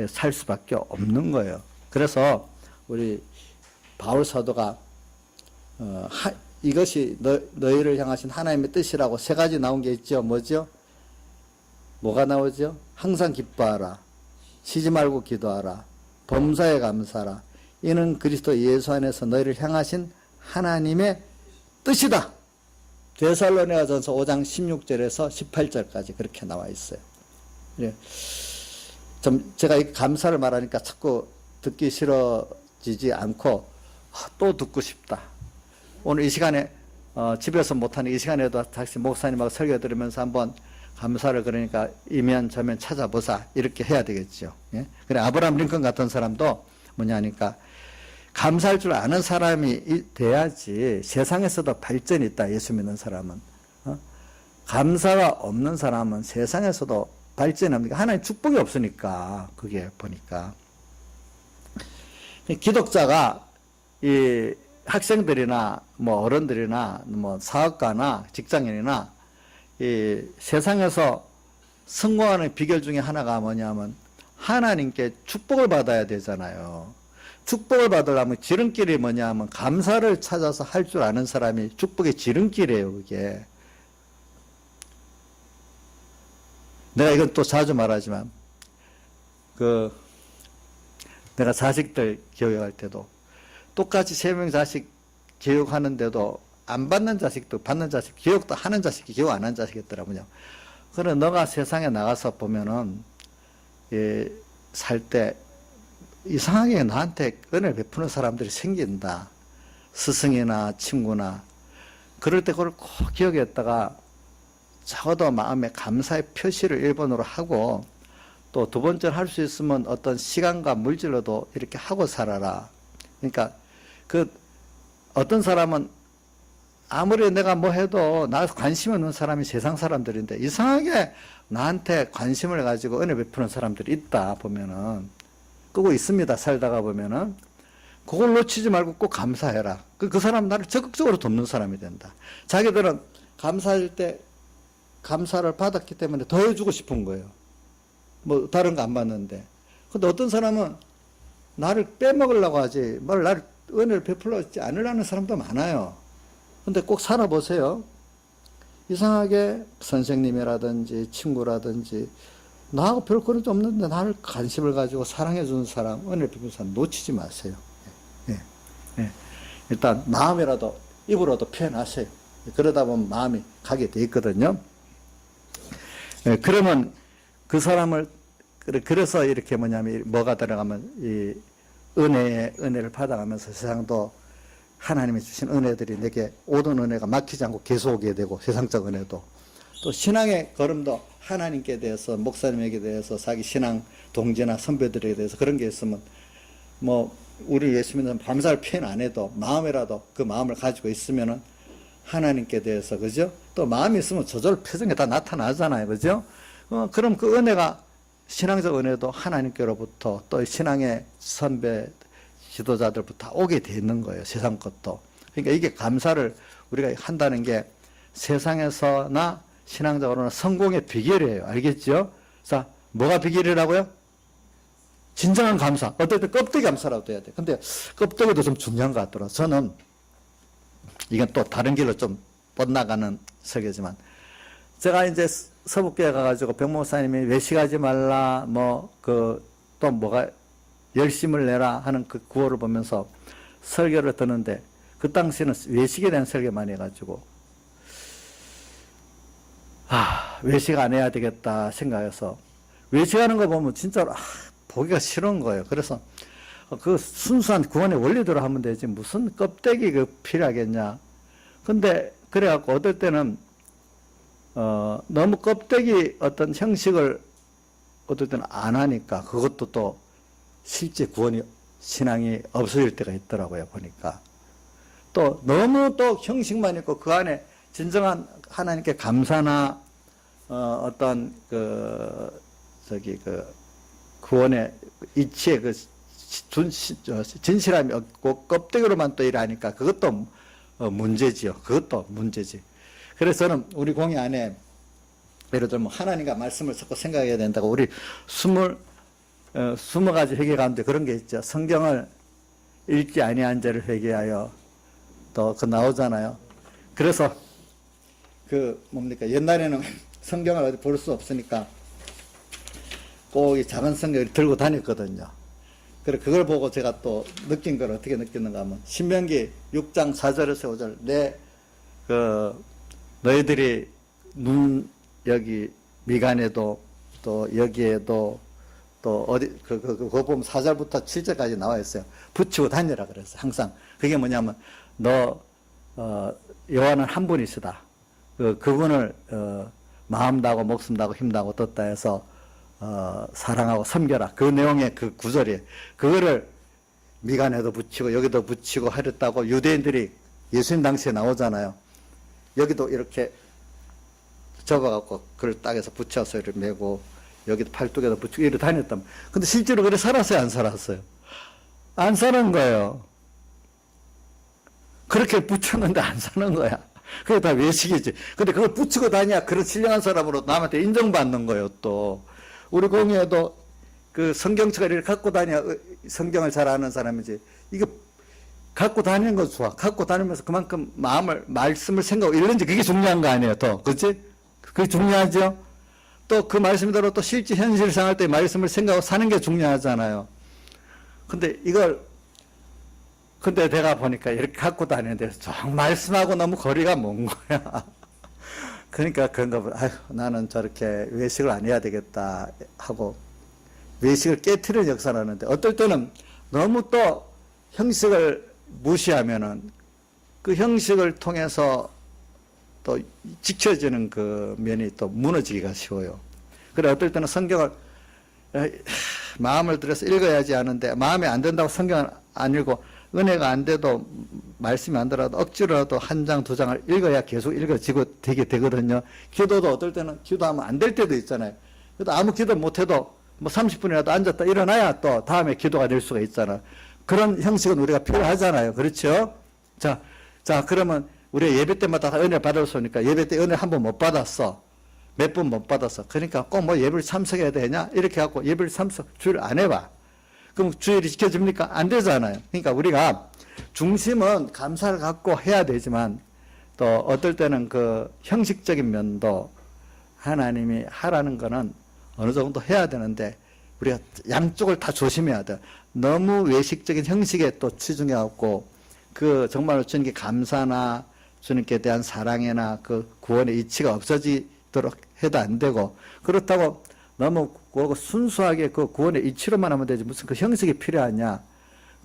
살 수밖에 없는 거예요. 그래서 우리 바울 사도가 이것이 너희를 향하신 하나님의 뜻이라고 세 가지 나온 게 있죠. 뭐죠? 뭐가 나오죠? 항상 기뻐하라. 쉬지 말고 기도하라. 범사에 감사하라. 이는 그리스도 예수 안에서 너희를 향하신 하나님의 뜻이다. 데살로니가전서 5장 16절에서 18절까지 그렇게 나와 있어요. 예. 좀 제가 이 감사를 말하니까 자꾸 듣기 싫어지지 않고 또 듣고 싶다. 오늘 이 시간에 집에서 못하는 이 시간에도 다시 목사님하고 설교 들으면서 한번 감사를 그러니까 이면 저면 찾아보자 이렇게 해야 되겠죠. 예? 그래 아브라함 링컨 같은 사람도 뭐냐니까 감사할 줄 아는 사람이 돼야지 세상에서도 발전이 있다. 예수 믿는 사람은 감사가 없는 사람은 세상에서도 발전이 없으니까 하나님 축복이 없으니까 그게 보니까 기독자가 이 학생들이나 뭐 어른들이나 뭐 사업가나 직장인이나 이 세상에서 성공하는 비결 중에 하나가 뭐냐면 하나님께 축복을 받아야 되잖아요. 축복을 받으려면 지름길이 뭐냐면 감사를 찾아서 할 줄 아는 사람이 축복의 지름길이에요. 그게 내가 이건 또 자주 말하지만 내가 자식들 교육할 때도 똑같이 3명 자식 교육하는데도 안 받는 자식도 받는 자식, 교육도 하는 자식이 교육 안 하는 자식이 있더라고요. 그래 너가 세상에 나가서 보면은 살 때 이상하게 나한테 은혜를 베푸는 사람들이 생긴다. 스승이나 친구나 그럴 때 그걸 꼭 기억했다가 적어도 마음에 감사의 표시를 1번으로 하고 또 2번째로 할 수 있으면 어떤 시간과 물질로도 이렇게 하고 살아라. 그러니까 어떤 사람은 아무리 내가 뭐 해도 나 관심 없는 사람이 세상 사람들인데 이상하게 나한테 관심을 가지고 은혜 베푸는 사람들이 있다 보면은 그거 있습니다. 살다가 보면은 그걸 놓치지 말고 꼭 감사해라. 그 사람 나를 적극적으로 돕는 사람이 된다. 자기들은 감사할 때 감사를 받았기 때문에 더 해주고 싶은 거예요. 뭐 다른 거 안 받는데. 근데 어떤 사람은 나를 빼먹으려고 하지 나를 은혜를 베풀려고 하지 않으려는 사람도 많아요. 근데 꼭 살아보세요. 이상하게 선생님이라든지 친구라든지 나하고 별 그런 게 없는데 나를 관심을 가지고 사랑해 주는 사람, 은혜를 베푸는 사람 놓치지 마세요. 일단 마음이라도 입으로도 표현하세요. 그러다 보면 마음이 가게 돼 있거든요. 그러면 그 사람을 그래서 이렇게 뭐가 들어가면 이 은혜를 받아가면서 세상도 하나님이 주신 은혜들이 내게 오던 은혜가 막히지 않고 계속 오게 되고 세상적 은혜도 또 신앙의 걸음도 하나님께 대해서 목사님에게 대해서 자기 신앙 동지나 선배들에게 대해서 그런 게 있으면 뭐 우리 예수 믿는 감사를 표현 안 해도 마음이라도 그 마음을 가지고 있으면은 하나님께 대해서 그죠? 또 마음이 있으면 저절로 표정에 다 나타나잖아요. 그죠? 그럼 그 은혜가 신앙적 은혜도 하나님께로부터 또 신앙의 선배 지도자들부터 오게 돼 있는 거예요. 세상 것도. 그러니까 이게 감사를 우리가 한다는 게 세상에서나 신앙적으로는 성공의 비결이에요. 알겠죠? 자, 뭐가 비결이라고요? 진정한 감사. 어떨 때 껍데기 감사라도 해야 돼. 근데 껍데기도 좀 중요한 것 같더라고요. 저는 이건 또 다른 길로 좀 뻗나가는 설교지만 제가 이제 서북교회 가가지고 병목사님이 외식하지 말라 또 뭐가 열심을 내라 하는 그 구호를 보면서 설교를 듣는데 그 당시에는 외식에 대한 설교 많이 해가지고 외식 안 해야 되겠다 생각해서 외식하는 거 보면 진짜로 보기가 싫은 거예요. 그래서 그 순수한 구원의 원리대로 하면 되지 무슨 껍데기 그 필요하겠냐. 근데 그래갖고 어떨 때는 너무 껍데기 어떤 형식을 어떨 때는 안 하니까 그것도 또 실제 구원이 신앙이 없어질 때가 있더라고요. 보니까 또 너무 또 형식만 있고 그 안에 진정한 하나님께 감사나 어떤 구원의 이치의 진실함이 없고 껍데기로만 또 일하니까 그것도 문제지요. 그것도 문제지. 그래서 저는 우리 공예 안에 예를 들면 하나님과 말씀을 자꾸 생각해야 된다고 우리 20가지 회개 가운데 그런 게 있죠. 성경을 읽지 아니한 자를 회개하여 또 그 나오잖아요. 그래서 옛날에는 성경을 어디 볼 수 없으니까 꼭 이 작은 성경을 들고 다녔거든요. 그래 그걸 보고 제가 또 느낀 걸 어떻게 느꼈는가 하면 신명기 6장 4절에서 5절 너희들이 여기 미간에도 또 여기에도 또 어디 그거 보면 4절부터 7절까지 나와 있어요. 붙이고 다니라 그랬어요. 항상 그게 뭐냐면 여호와는 한 분이시다. 그분을 마음 다하고 목숨 다하고 힘 다하고 떴다 해서 사랑하고 섬겨라. 그 내용의 그 구절이에요. 그거를 미간에도 붙이고 여기도 붙이고 하랬다고 유대인들이 예수님 당시에 나오잖아요. 여기도 이렇게 접어갖고 그걸 딱해서 붙여서 이렇게 메고 여기도 팔뚝에도 붙이고 이렇게 다녔단 말이에요. 근데 실제로 그래 살았어요? 안 살았어요? 안 사는 거예요. 그렇게 붙였는데 안 사는 거야. 그게 다 외식이지. 근데 그걸 붙이고 다녀야 그런 신령한 사람으로 남한테 인정받는 거예요, 또. 우리 공예에도 그 성경책을 이렇게 갖고 다녀야 성경을 잘 아는 사람이지. 이거 갖고 다니는 거 좋아. 갖고 다니면서 그만큼 말씀을 생각하고 이런지 그게 중요한 거 아니에요, 또. 그치? 그게 중요하죠? 또 그 말씀대로 또 실제 현실 생활 때 말씀을 생각하고 사는 게 중요하잖아요. 근데 내가 보니까 이렇게 갖고 다니는데 말씀하고 너무 거리가 먼 거야. 그러니까 그런가 보다. 아휴, 나는 저렇게 외식을 안 해야 되겠다 하고 외식을 깨트리는 역사를 하는데 어떨 때는 너무 또 형식을 무시하면은 그 형식을 통해서 또 지켜지는 그 면이 또 무너지기가 쉬워요. 그래 어떨 때는 성경을 마음을 들여서 읽어야지 하는데 마음에 안 든다고 성경을 안 읽고 은혜가 안 돼도 말씀이 안 들어도 억지로라도 한 장, 두 장을 읽어야 계속 읽어지고 되게 되거든요. 기도도 어떨 때는 기도하면 안 될 때도 있잖아요. 그래도 아무 기도 못해도 뭐 30분이라도 앉았다 일어나야 또 다음에 기도가 될 수가 있잖아요. 그런 형식은 우리가 필요하잖아요. 그렇죠? 자, 그러면 우리가 예배 때마다 은혜를 받을 수 있으니까 예배 때 은혜 한 번 못 받았어. 몇 번 못 받았어. 그러니까 꼭 뭐 예배를 참석해야 되냐? 이렇게 갖고 예배를 주일 안 해봐. 그럼 주일이 지켜집니까? 안 되잖아요. 그러니까 우리가 중심은 감사를 갖고 해야 되지만 또 어떨 때는 그 형식적인 면도 하나님이 하라는 거는 어느 정도 해야 되는데 우리가 양쪽을 다 조심해야 돼요. 너무 외식적인 형식에 또 치중해갖고 그 정말로 주님께 감사나 주님께 대한 사랑이나 그 구원의 이치가 없어지도록 해도 안 되고 그렇다고 너무 순수하게 그 구원의 이치로만 하면 되지 무슨 그 형식이 필요하냐.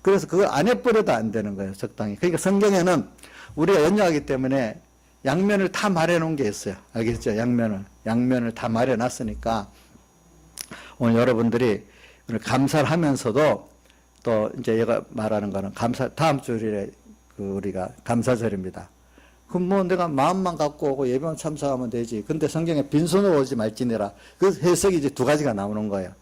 그래서 그걸 안 해버려도 안 되는 거예요. 적당히. 그러니까 성경에는 우리가 연약하기 때문에 양면을 다 말해놓은 게 있어요. 알겠죠? 양면을 다 말해놨으니까 오늘 여러분들이 오늘 감사를 하면서도 또 이제 얘가 말하는 거는 다음 주일에 우리가 감사절입니다. 그럼 뭐 내가 마음만 갖고 오고 예배만 참석하면 되지. 근데 성경에 빈손으로 오지 말지니라. 그 해석이 이제 두 가지가 나오는 거예요.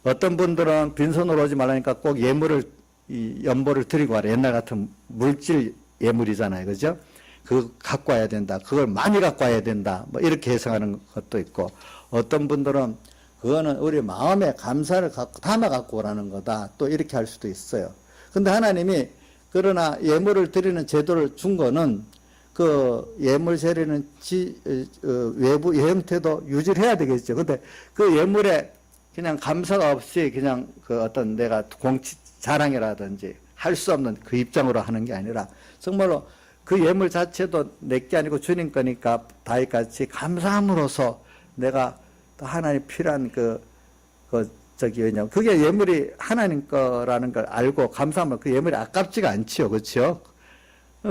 어떤 분들은 빈손으로 오지 말라니까 꼭 연보를 드리고 와라. 옛날 같은 물질 예물이잖아요. 그죠? 그거 갖고 와야 된다. 그걸 많이 갖고 와야 된다. 뭐 이렇게 해석하는 것도 있고 어떤 분들은 그거는 우리 마음의 감사를 담아 갖고 오라는 거다. 또 이렇게 할 수도 있어요. 근데 하나님이 그러나 예물을 드리는 제도를 준 거는 그 예물 세례는 외부 형태도 유지를 해야 되겠죠. 근데 그 예물에 그냥 감사가 없이 그냥 그 어떤 내가 자랑이라든지 할 수 없는 그 입장으로 하는 게 아니라 정말로 그 예물 자체도 내게 아니고 주님 거니까 다윗같이 감사함으로써 내가 하나님 필요한 그 왜냐면 그게 예물이 하나님 거라는 걸 알고 감사하면 그 예물이 아깝지가 않지요. 그렇죠?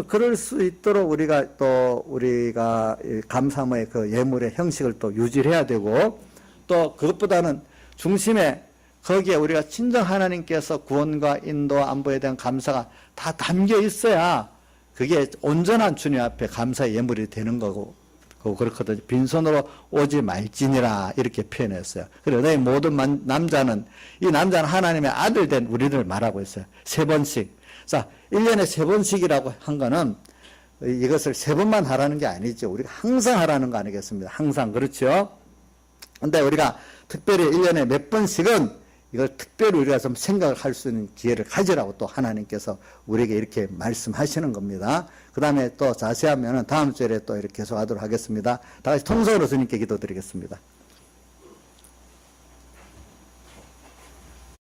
그럴 수 있도록 우리가 감사함의 그 예물의 형식을 또 유지해야 되고, 또 그것보다는 중심에 거기에 우리가 친정 하나님께서 구원과 인도 안보에 대한 감사가 다 담겨 있어야 그게 온전한 주님 앞에 감사의 예물이 되는 거고, 그렇거든요. 빈손으로 오지 말지니라 이렇게 표현했어요. 그리고 너희 모든 남자는, 이 남자는 하나님의 아들 된 우리를 말하고 있어요. 3번씩. 자, 1년에 3번씩이라고 한 거는 이것을 3번만 하라는 게 아니죠. 우리가 항상 하라는 거 아니겠습니다. 항상. 그렇죠? 근데 우리가 특별히 1년에 몇 번씩은 이걸 특별히 우리가 좀 생각을 할 수 있는 기회를 가지라고 또 하나님께서 우리에게 이렇게 말씀하시는 겁니다. 그 다음에 또 자세하면은 다음 주에 또 이렇게 계속하도록 하겠습니다. 다 같이 통성으로 주님께 기도드리겠습니다.